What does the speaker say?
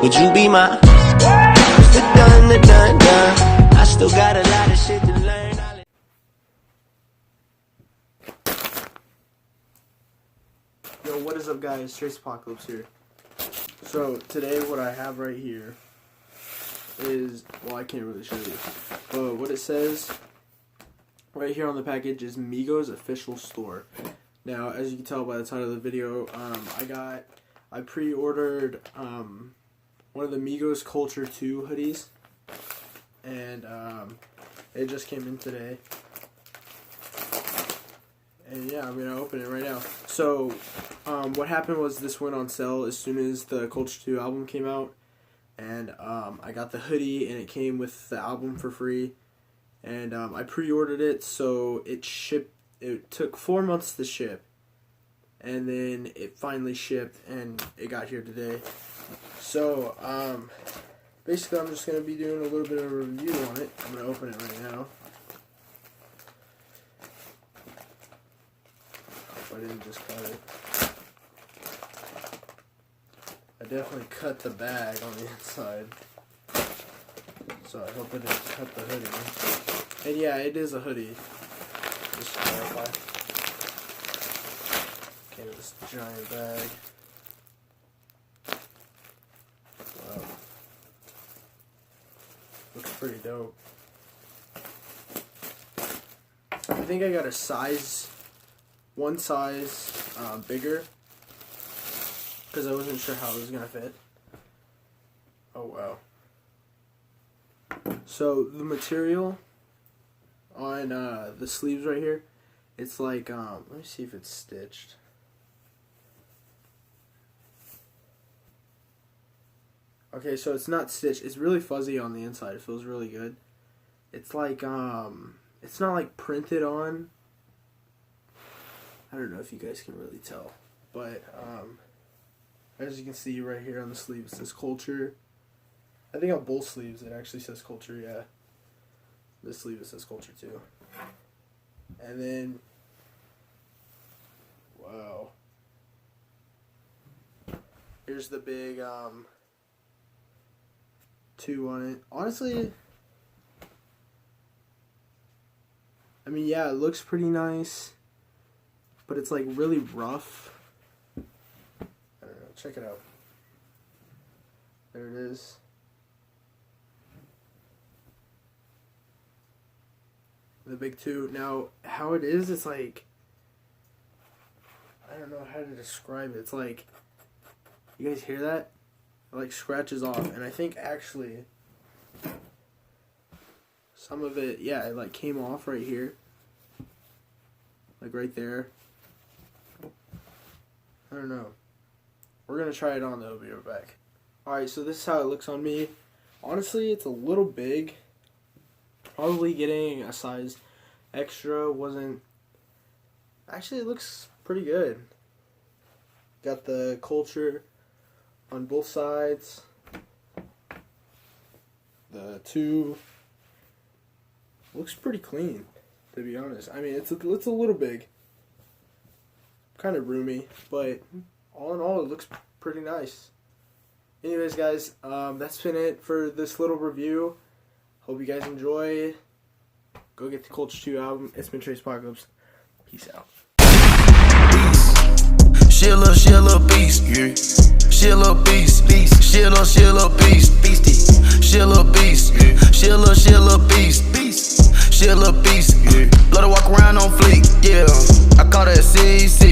Would you be my the done? I still got a lot of shit to learn. Yo, what is up, guys? Trace Apocalypse here. So today what I have right here is, well, I can't really show you, but what it says right here on the package is MIGOS official store. Now, as you can tell by the title of the video, I pre-ordered one of the MIGOS Culture 2 hoodies, and it just came in today. And yeah, I'm gonna open it right now. So, what happened was this went on sale as soon as the Culture 2 album came out, and I got the hoodie, and it came with the album for free. And I pre-ordered it, so it shipped. It took 4 months to ship, and then it finally shipped, and it got here today. So, basically, I'm just gonna be doing a little bit of a review on it. I'm gonna open it right now. I didn't just cut it. I definitely cut the bag on the inside, so I hope I didn't cut the hoodie. And yeah, it is a hoodie. Just to clarify. Came in this giant bag. Wow. Looks pretty dope. I think I got one size bigger, because I wasn't sure how it was going to fit. Oh wow. So the material on the sleeves right here, it's like, let me see if it's stitched. Okay, so it's not stitched. It's really fuzzy on the inside. It feels really good. It's like, it's not like printed on. I don't know if you guys can really tell, but as you can see right here on the sleeve, it says Culture. I think on both sleeves it actually says Culture, yeah. This sleeve it says Culture too. And then, wow. Here's the big 2 on it. Honestly, I mean, yeah, it looks pretty nice, but it's like really rough. I don't know, check it out. There it is. The big 2. Now, how it is, it's like, I don't know how to describe it. It's like, you guys hear that? It like scratches off, and I think actually some of it, yeah, it like came off right here. Like right there. I don't know. We're gonna try it on though, be right back. Alright, so this is how it looks on me. Honestly, it's a little big. Probably getting a size extra wasn't... Actually, it looks pretty good. Got the Culture on both sides. The 2 looks pretty clean, to be honest. I mean, it's a little big. Kind of roomy, but all in all, it looks pretty nice. Anyways, guys, that's been it for this little review. Hope you guys enjoy. Go get the Culture 2 album. It's been Trace Apocalypse. Peace out. She a little beast, yeah. She a little beast, She a little beast, beastie. She a little beast, yeah. She a little beast, She a little beast, yeah. Let her walk around on fleek, yeah. I call that CC.